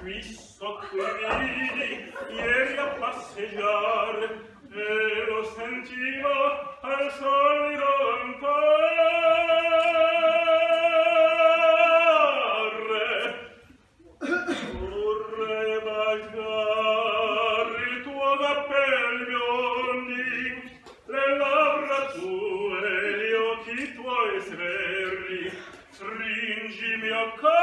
visto qui ieri a passeggiar e lo sentivo al solito vorrei baciar il tuo cappel biondi, le labbra tue, gli occhi tuoi severi, stringimi accanto